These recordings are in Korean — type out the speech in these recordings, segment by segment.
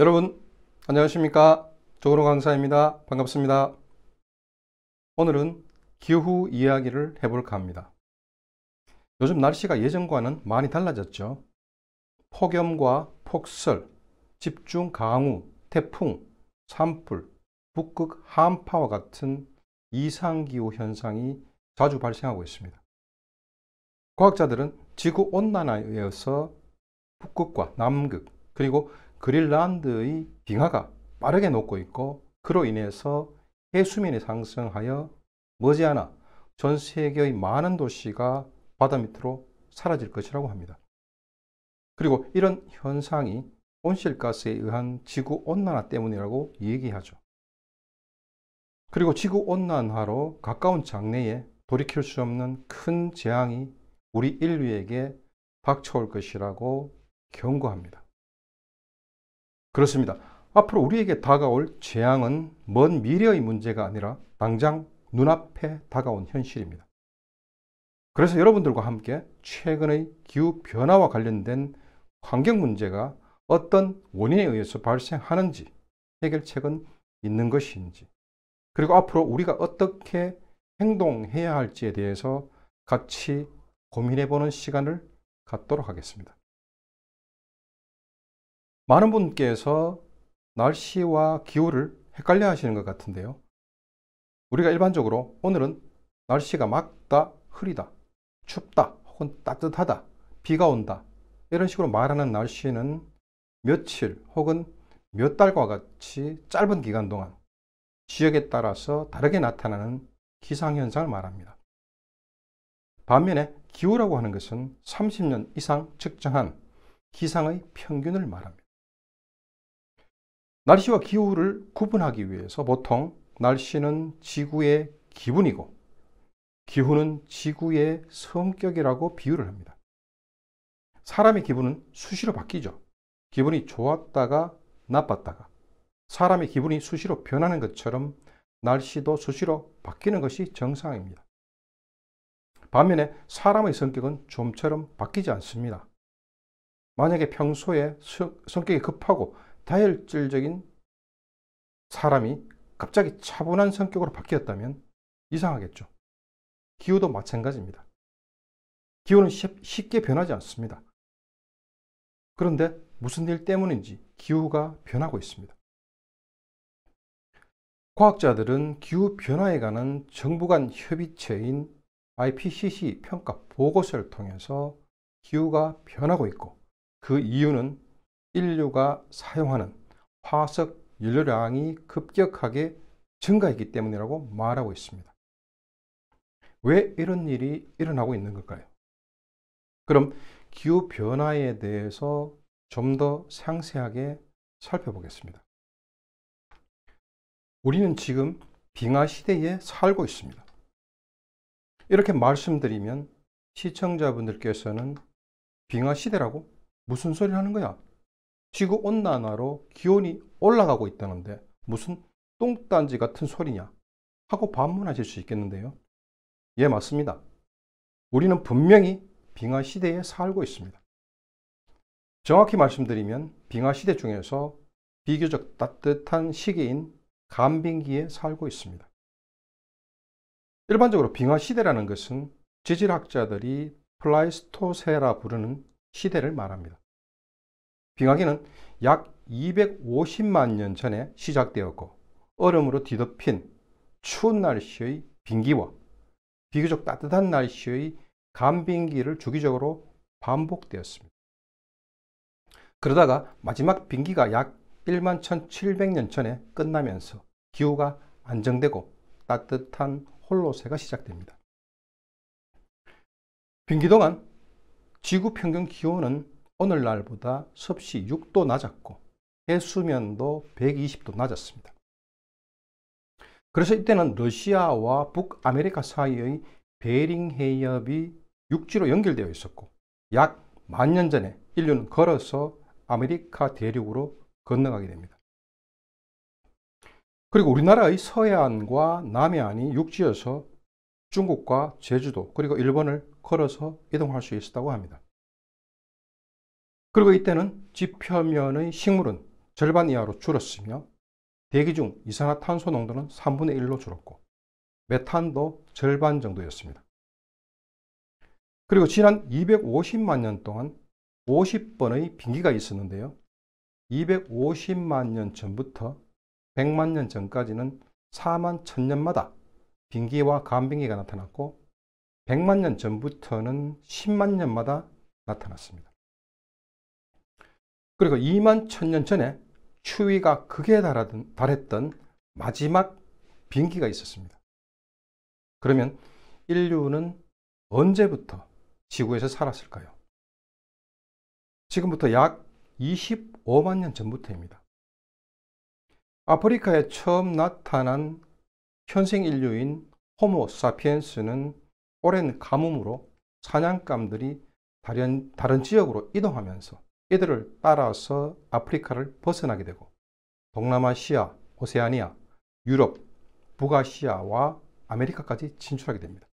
여러분 안녕하십니까? 조은호 강사입니다. 반갑습니다. 오늘은 기후 이야기를 해볼까 합니다. 요즘 날씨가 예전과는 많이 달라졌죠. 폭염과 폭설, 집중 강우, 태풍, 산불, 북극 한파와 같은 이상기후 현상이 자주 발생하고 있습니다. 과학자들은 지구온난화에 의해서 북극과 남극 그리고 그린란드의 빙하가 빠르게 녹고 있고, 그로 인해서 해수면이 상승하여 머지않아 전 세계의 많은 도시가 바다 밑으로 사라질 것이라고 합니다. 그리고 이런 현상이 온실가스에 의한 지구온난화 때문이라고 얘기하죠. 그리고 지구온난화로 가까운 장래에 돌이킬 수 없는 큰 재앙이 우리 인류에게 닥쳐올 것이라고 경고합니다. 그렇습니다. 앞으로 우리에게 다가올 재앙은 먼 미래의 문제가 아니라 당장 눈앞에 다가온 현실입니다. 그래서 여러분들과 함께 최근의 기후변화와 관련된 환경 문제가 어떤 원인에 의해서 발생하는지, 해결책은 있는 것인지, 그리고 앞으로 우리가 어떻게 행동해야 할지에 대해서 같이 고민해보는 시간을 갖도록 하겠습니다. 많은 분께서 날씨와 기후를 헷갈려 하시는 것 같은데요. 우리가 일반적으로 오늘은 날씨가 맑다, 흐리다, 춥다, 혹은 따뜻하다, 비가 온다, 이런 식으로 말하는 날씨는 며칠 혹은 몇 달과 같이 짧은 기간 동안 지역에 따라서 다르게 나타나는 기상현상을 말합니다. 반면에 기후라고 하는 것은 30년 이상 측정한 기상의 평균을 말합니다. 날씨와 기후를 구분하기 위해서 보통 날씨는 지구의 기분이고 기후는 지구의 성격이라고 비유를 합니다. 사람의 기분은 수시로 바뀌죠. 기분이 좋았다가 나빴다가, 사람의 기분이 수시로 변하는 것처럼 날씨도 수시로 바뀌는 것이 정상입니다. 반면에 사람의 성격은 좀처럼 바뀌지 않습니다. 만약에 평소에 성격이 급하고 다혈질적인 사람이 갑자기 차분한 성격으로 바뀌었다면 이상하겠죠. 기후도 마찬가지입니다. 기후는 쉽게 변하지 않습니다. 그런데 무슨 일 때문인지 기후가 변하고 있습니다. 과학자들은 기후 변화에 관한 정부 간 협의체인 IPCC 평가 보고서를 통해서 기후가 변하고 있고, 그 이유는 인류가 사용하는 화석 연료량이 급격하게 증가했기 때문이라고 말하고 있습니다. 왜 이런 일이 일어나고 있는 걸까요? 그럼 기후 변화에 대해서 좀 더 상세하게 살펴보겠습니다. 우리는 지금 빙하 시대에 살고 있습니다. 이렇게 말씀드리면 시청자분들께서는 빙하 시대라고? 무슨 소리를 하는 거야? 지구온난화로 기온이 올라가고 있다는데 무슨 똥단지 같은 소리냐? 하고 반문하실 수 있겠는데요. 예, 맞습니다. 우리는 분명히 빙하 시대에 살고 있습니다. 정확히 말씀드리면 빙하 시대 중에서 비교적 따뜻한 시기인 간빙기에 살고 있습니다. 일반적으로 빙하 시대라는 것은 지질학자들이 플라이스토세라 부르는 시대를 말합니다. 빙하기는 약 250만 년 전에 시작되었고, 얼음으로 뒤덮인 추운 날씨의 빙기와 비교적 따뜻한 날씨의 간빙기를 주기적으로 반복되었습니다. 그러다가 마지막 빙기가 약 1만 1700년 전에 끝나면서 기후가 안정되고 따뜻한 홀로세가 시작됩니다. 빙기 동안 지구 평균 기온은 오늘날보다 섭씨 6도 낮았고 해수면도 120도 낮았습니다. 그래서 이때는 러시아와 북아메리카 사이의 베링 해협이 육지로 연결되어 있었고, 약 10,000년 전에 인류는 걸어서 아메리카 대륙으로 건너가게 됩니다. 그리고 우리나라의 서해안과 남해안이 육지여서 중국과 제주도 그리고 일본을 걸어서 이동할 수 있었다고 합니다. 그리고 이때는 지표면의 식물은 절반 이하로 줄었으며 대기 중 이산화탄소 농도는 3분의 1로 줄었고 메탄도 절반 정도였습니다. 그리고 지난 250만 년 동안 50번의 빙기가 있었는데요. 250만 년 전부터 100만 년 전까지는 4만 1000년마다 빙기와 간빙기가 나타났고 100만 년 전부터는 10만 년마다 나타났습니다. 그리고 2만 1000년 전에 추위가 극에 달했던 마지막 빙기가 있었습니다. 그러면 인류는 언제부터 지구에서 살았을까요? 지금부터 약 25만 년 전부터입니다. 아프리카에 처음 나타난 현생 인류인 호모 사피엔스는 오랜 가뭄으로 사냥감들이 다른 지역으로 이동하면서 이들을 따라서 아프리카를 벗어나게 되고 동남아시아, 오세아니아, 유럽, 북아시아와 아메리카까지 진출하게 됩니다.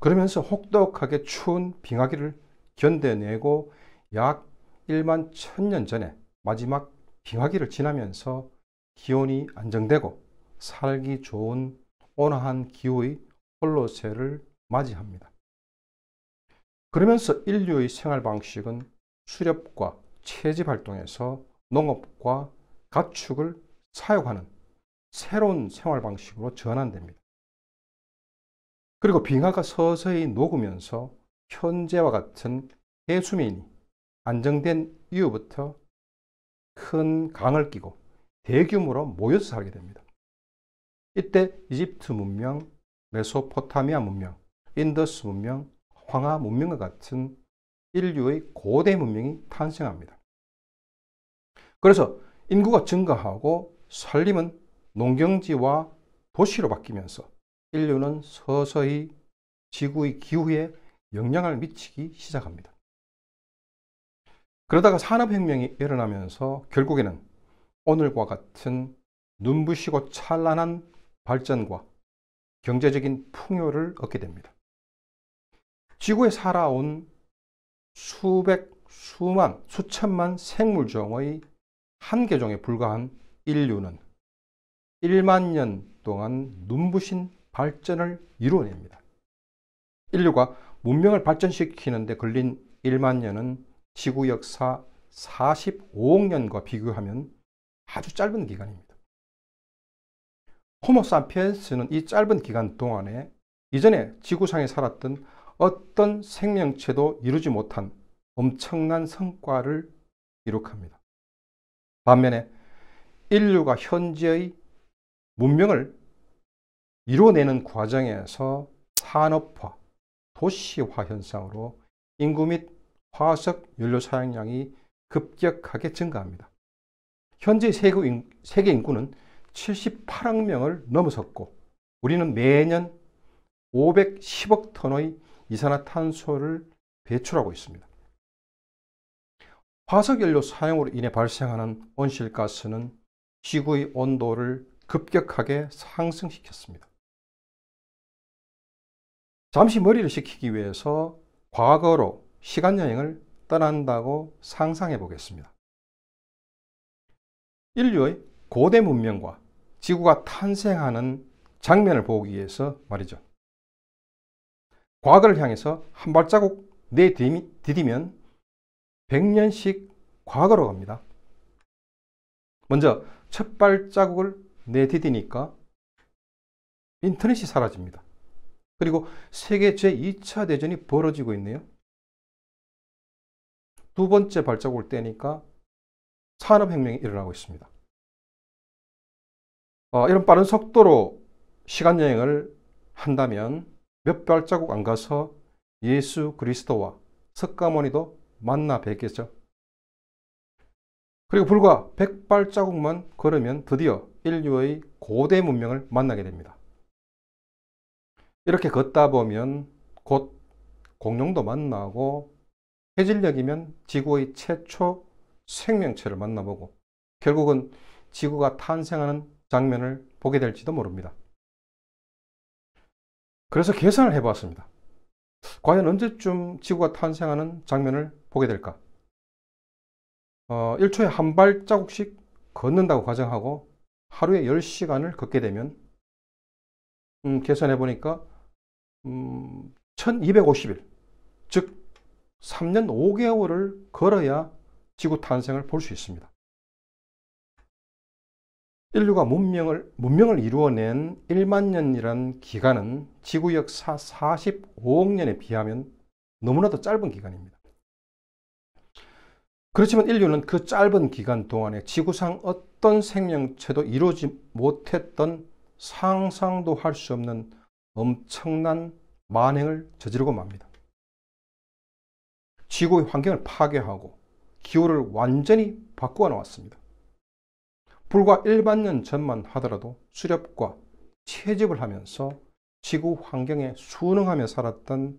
그러면서 혹독하게 추운 빙하기를 견뎌내고 약 1만 1000년 전에 마지막 빙하기를 지나면서 기온이 안정되고 살기 좋은 온화한 기후의 홀로세를 맞이합니다. 그러면서 인류의 생활 방식은 수렵과 채집 활동에서 농업과 가축을 사육하는 새로운 생활 방식으로 전환됩니다. 그리고 빙하가 서서히 녹으면서 현재와 같은 해수면이 안정된 이후부터 큰 강을 끼고 대규모로 모여서 살게 됩니다. 이때 이집트 문명, 메소포타미아 문명, 인더스 문명, 황하 문명과 같은 인류의 고대 문명이 탄생합니다. 그래서 인구가 증가하고 산림은 농경지와 도시로 바뀌면서 인류는 서서히 지구의 기후에 영향을 미치기 시작합니다. 그러다가 산업혁명이 일어나면서 결국에는 오늘과 같은 눈부시고 찬란한 발전과 경제적인 풍요를 얻게 됩니다. 지구에 살아온 수백, 수만, 수천만 생물종의 한 개종에 불과한 인류는 1만 년 동안 눈부신 발전을 이루어냅니다. 인류가 문명을 발전시키는 데 걸린 1만 년은 지구 역사 45억 년과 비교하면 아주 짧은 기간입니다. 호모 사피엔스는 이 짧은 기간 동안에 이전에 지구상에 살았던 어떤 생명체도 이루지 못한 엄청난 성과를 기록합니다. 반면에 인류가 현재의 문명을 이루어내는 과정에서 산업화, 도시화 현상으로 인구 및 화석 연료 사용량이 급격하게 증가합니다. 현재 세계 인구는 78억 명을 넘어섰고 우리는 매년 510억 톤의 이산화탄소를 배출하고 있습니다. 화석연료 사용으로 인해 발생하는 온실가스는 지구의 온도를 급격하게 상승시켰습니다. 잠시 머리를 식히기 위해서 과거로 시간여행을 떠난다고 상상해 보겠습니다. 인류의 고대 문명과 지구가 탄생하는 장면을 보기 위해서 말이죠. 과거를 향해서 한 발자국 내디디면 100년씩 과거로 갑니다. 먼저 첫 발자국을 내디디니까 인터넷이 사라집니다. 그리고 세계 제2차 대전이 벌어지고 있네요. 두 번째 발자국을 떼니까 산업혁명이 일어나고 있습니다. 이런 빠른 속도로 시간여행을 한다면 몇 발자국 안 가서 예수 그리스도와 석가모니도 만나 뵙겠죠. 그리고 불과 100발자국만 걸으면 드디어 인류의 고대 문명을 만나게 됩니다. 이렇게 걷다 보면 곧 공룡도 만나고 해질녘이면 지구의 최초 생명체를 만나보고 결국은 지구가 탄생하는 장면을 보게 될지도 모릅니다. 그래서 계산을 해봤습니다. 과연 언제쯤 지구가 탄생하는 장면을 보게 될까? 1초에 한 발자국씩 걷는다고 가정하고 하루에 10시간을 걷게 되면 계산해 보니까 1250일, 즉 3년 5개월을 걸어야 지구 탄생을 볼 수 있습니다. 인류가 문명을 이루어낸 1만 년이라는 기간은 지구 역사 45억 년에 비하면 너무나도 짧은 기간입니다. 그렇지만 인류는 그 짧은 기간 동안에 지구상 어떤 생명체도 이루지 못했던 상상도 할 수 없는 엄청난 만행을 저지르고 맙니다. 지구의 환경을 파괴하고 기후를 완전히 바꾸어 놓았습니다. 불과 1만 년 전만 하더라도 수렵과 채집을 하면서 지구 환경에 순응하며 살았던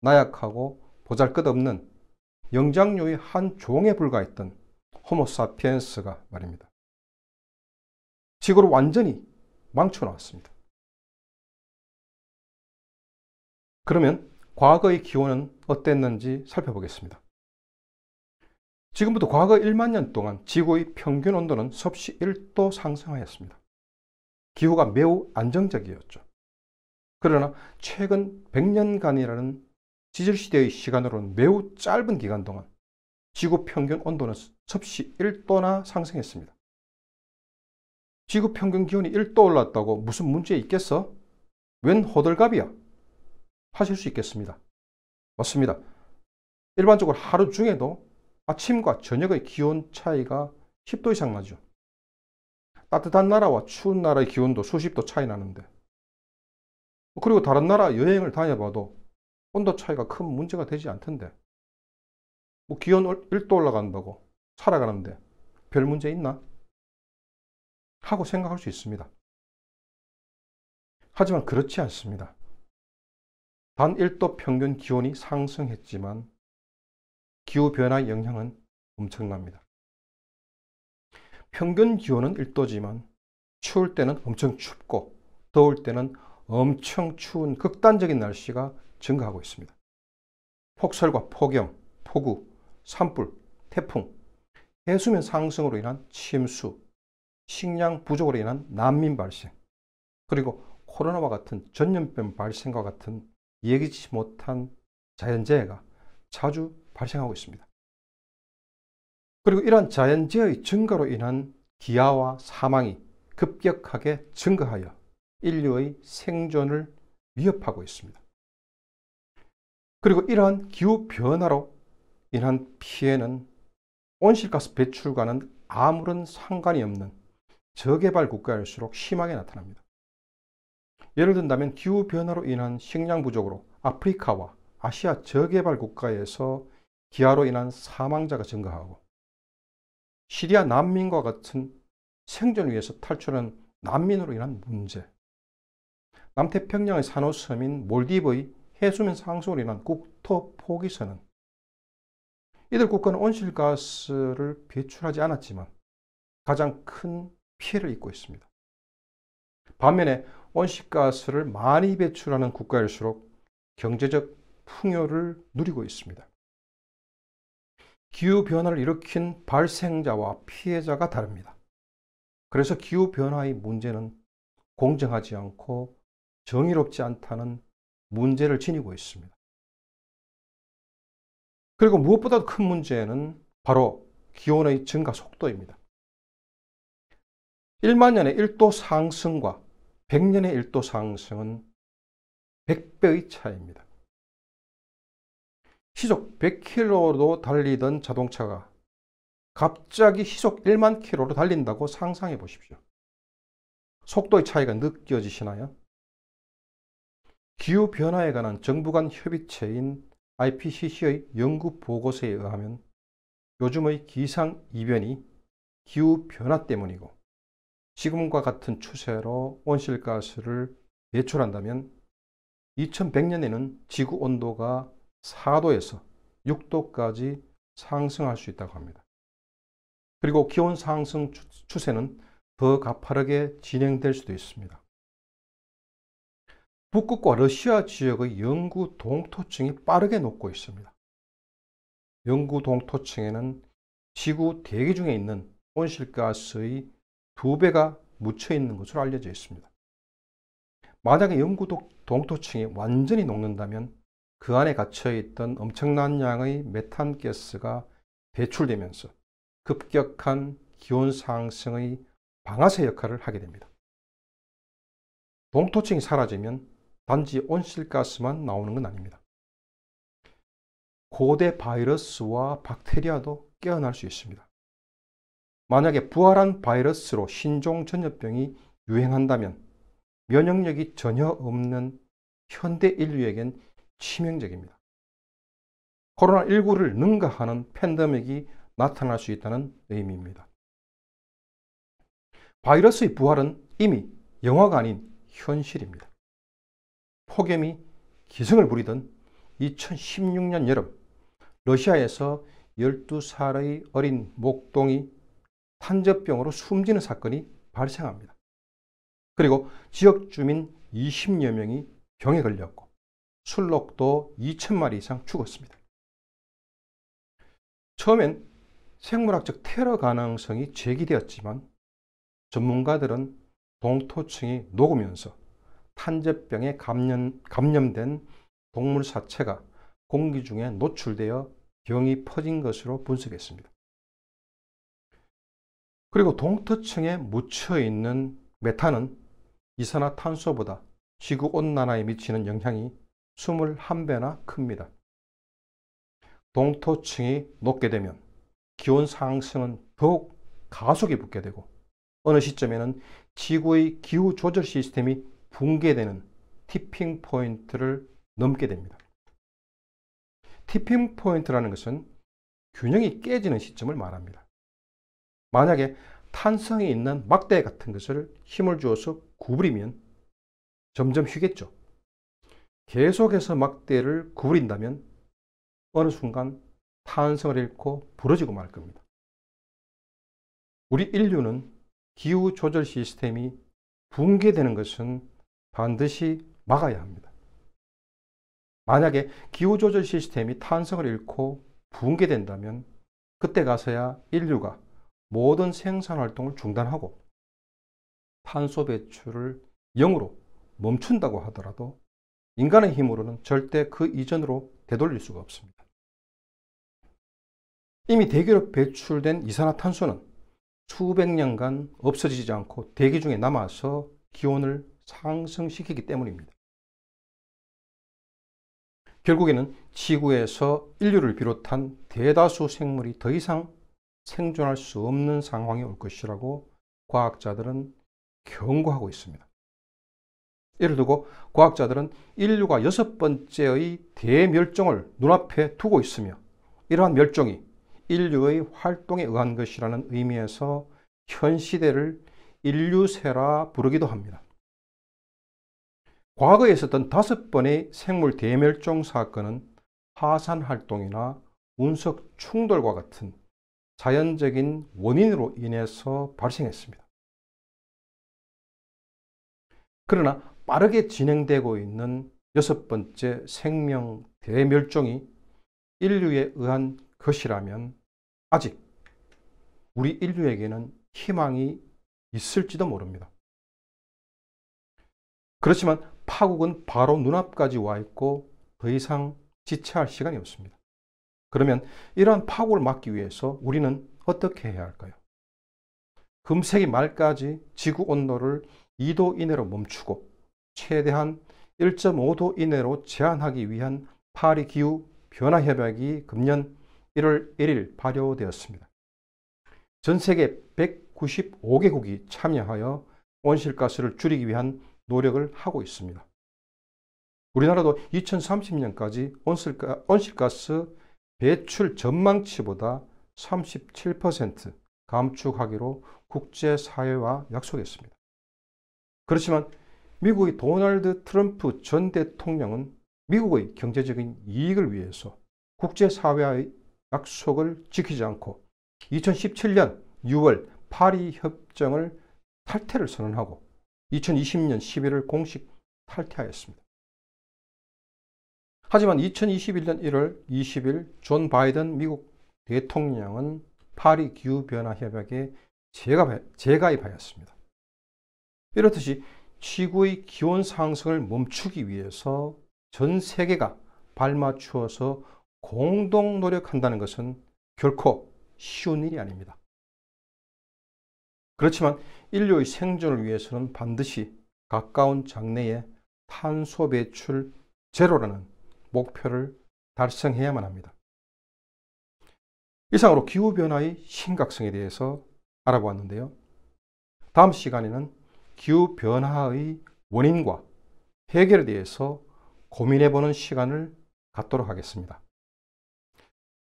나약하고 보잘것없는 영장류의 한 종에 불과했던 호모사피엔스가 말입니다. 지구를 완전히 망쳐놓았습니다. 그러면 과거의 기온은 어땠는지 살펴보겠습니다. 지금부터 과거 1만 년 동안 지구의 평균 온도는 섭씨 1도 상승하였습니다. 기후가 매우 안정적이었죠. 그러나 최근 100년간이라는 지질시대의 시간으로는 매우 짧은 기간 동안 지구 평균 온도는 섭씨 1도나 상승했습니다. 지구 평균 기온이 1도 올랐다고 무슨 문제 있겠어? 웬 호들갑이야? 하실 수 있겠습니다. 맞습니다. 일반적으로 하루 중에도 아침과 저녁의 기온 차이가 10도 이상 나죠. 따뜻한 나라와 추운 나라의 기온도 수십 도 차이 나는데, 그리고 다른 나라 여행을 다녀봐도 온도 차이가 큰 문제가 되지 않던데, 기온 1도 올라간다고 살아가는데 별 문제 있나? 하고 생각할 수 있습니다. 하지만 그렇지 않습니다. 단 1도 평균 기온이 상승했지만 기후변화의 영향은 엄청납니다. 평균 기온은 1도지만 추울 때는 엄청 춥고 더울 때는 엄청 추운 극단적인 날씨가 증가하고 있습니다. 폭설과 폭염, 폭우, 산불, 태풍, 해수면 상승으로 인한 침수, 식량 부족으로 인한 난민 발생, 그리고 코로나와 같은 전염병 발생과 같은 예기치 못한 자연재해가 자주 발생하고 있습니다. 그리고 이러한 자연재해의 증가로 인한 기아와 사망이 급격하게 증가하여 인류의 생존을 위협하고 있습니다. 그리고 이러한 기후변화로 인한 피해는 온실가스 배출과는 아무런 상관이 없는 저개발 국가일수록 심하게 나타납니다. 예를 든다면 기후변화로 인한 식량 부족으로 아프리카와 아시아 저개발 국가에서 기아로 인한 사망자가 증가하고, 시리아 난민과 같은 생존을 위해서 탈출한 난민으로 인한 문제, 남태평양의 산호섬인 몰디브의 해수면 상승으로 인한 국토 포기선언, 이들 국가는 온실가스를 배출하지 않았지만 가장 큰 피해를 입고 있습니다. 반면에 온실가스를 많이 배출하는 국가일수록 경제적 풍요를 누리고 있습니다. 기후변화를 일으킨 발생자와 피해자가 다릅니다. 그래서 기후변화의 문제는 공정하지 않고 정의롭지 않다는 문제를 지니고 있습니다. 그리고 무엇보다도 큰 문제는 바로 기온의 증가 속도입니다. 1만 년의 1도 상승과 100년의 1도 상승은 100배의 차이입니다. 시속 100km로 달리던 자동차가 갑자기 시속 1만 km로 달린다고 상상해 보십시오. 속도의 차이가 느껴지시나요? 기후변화에 관한 정부 간 협의체인 IPCC의 연구 보고서에 의하면 요즘의 기상이변이 기후변화 때문이고, 지금과 같은 추세로 온실가스를 배출한다면 2100년에는 지구 온도가 4도에서 6도까지 상승할 수 있다고 합니다. 그리고 기온 상승 추세는 더 가파르게 진행될 수도 있습니다. 북극과 러시아 지역의 영구 동토층이 빠르게 녹고 있습니다. 영구 동토층에는 지구 대기 중에 있는 온실가스의 2배가 묻혀 있는 것으로 알려져 있습니다. 만약에 영구 동토층이 완전히 녹는다면 그 안에 갇혀 있던 엄청난 양의 메탄가스가 배출되면서 급격한 기온 상승의 방아쇠 역할을 하게 됩니다. 동토층이 사라지면 단지 온실가스만 나오는 건 아닙니다. 고대 바이러스와 박테리아도 깨어날 수 있습니다. 만약에 부활한 바이러스로 신종 전염병이 유행한다면 면역력이 전혀 없는 현대 인류에겐 치명적입니다. 코로나19를 능가하는 팬데믹이 나타날 수 있다는 의미입니다. 바이러스의 부활은 이미 영화가 아닌 현실입니다. 폭염이 기승을 부리던 2016년 여름, 러시아에서 12살의 어린 목동이 탄저병으로 숨지는 사건이 발생합니다. 그리고 지역 주민 20여 명이 병에 걸렸고 술록도 2,000마리 이상 죽었습니다. 처음엔 생물학적 테러 가능성이 제기되었지만 전문가들은 동토층이 녹으면서 탄저병에 감염된 동물 사체가 공기 중에 노출되어 병이 퍼진 것으로 분석했습니다. 그리고 동토층에 묻혀있는 메탄은 이산화탄소보다 지구온난화에 미치는 영향이 21배나 큽니다. 동토층이 녹게 되면 기온 상승은 더욱 가속이 붙게 되고 어느 시점에는 지구의 기후 조절 시스템이 붕괴되는 티핑 포인트를 넘게 됩니다. 티핑 포인트라는 것은 균형이 깨지는 시점을 말합니다. 만약에 탄성이 있는 막대 같은 것을 힘을 주어서 구부리면 점점 휘겠죠. 계속해서 막대를 구부린다면 어느 순간 탄성을 잃고 부러지고 말 겁니다. 우리 인류는 기후 조절 시스템이 붕괴되는 것은 반드시 막아야 합니다. 만약에 기후 조절 시스템이 탄성을 잃고 붕괴된다면 그때 가서야 인류가 모든 생산 활동을 중단하고 탄소 배출을 0으로 멈춘다고 하더라도 인간의 힘으로는 절대 그 이전으로 되돌릴 수가 없습니다. 이미 대기로 배출된 이산화탄소는 수백 년간 없어지지 않고 대기 중에 남아서 기온을 상승시키기 때문입니다. 결국에는 지구에서 인류를 비롯한 대다수 생물이 더 이상 생존할 수 없는 상황이 올 것이라고 과학자들은 경고하고 있습니다. 예를 들고 과학자들은 인류가 6번째의 대멸종을 눈앞에 두고 있으며 이러한 멸종이 인류의 활동에 의한 것이라는 의미에서 현 시대를 인류세라 부르기도 합니다. 과거에 있었던 5번의 생물 대멸종 사건은 화산 활동이나 운석 충돌과 같은 자연적인 원인으로 인해서 발생했습니다. 그러나 빠르게 진행되고 있는 6번째 생명 대멸종이 인류에 의한 것이라면 아직 우리 인류에게는 희망이 있을지도 모릅니다. 그렇지만 파국은 바로 눈앞까지 와 있고 더 이상 지체할 시간이 없습니다. 그러면 이러한 파국을 막기 위해서 우리는 어떻게 해야 할까요? 금세기 말까지 지구 온도를 2도 이내로 멈추고 최대한 1.5도 이내로 제한하기 위한 파리 기후 변화 협약이 금년 1월 1일 발효되었습니다. 전 세계 195개국이 참여하여 온실가스를 줄이기 위한 노력을 하고 있습니다. 우리나라도 2030년까지 온실가스 배출 전망치보다 37% 감축하기로 국제사회와 약속했습니다. 그렇지만 미국의 도널드 트럼프 전 대통령은 미국의 경제적인 이익을 위해서 국제사회의 약속을 지키지 않고 2017년 6월 파리 협정을 탈퇴를 선언하고 2020년 11월 공식 탈퇴하였습니다. 하지만 2021년 1월 20일 존 바이든 미국 대통령은 파리 기후변화협약에 재가입하였습니다. 이렇듯이 지구의 기온 상승을 멈추기 위해서 전 세계가 발맞추어서 공동 노력한다는 것은 결코 쉬운 일이 아닙니다. 그렇지만 인류의 생존을 위해서는 반드시 가까운 장래에 탄소 배출 제로라는 목표를 달성해야만 합니다. 이상으로 기후변화의 심각성에 대해서 알아보았는데요. 다음 시간에는 기후변화의 원인과 해결에 대해서 고민해보는 시간을 갖도록 하겠습니다.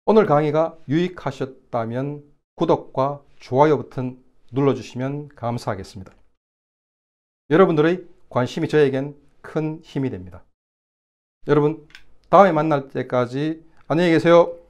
오늘 강의가 유익하셨다면 구독과 좋아요 버튼 눌러주시면 감사하겠습니다. 여러분들의 관심이 저에겐 큰 힘이 됩니다. 여러분, 다음에 만날 때까지 안녕히 계세요.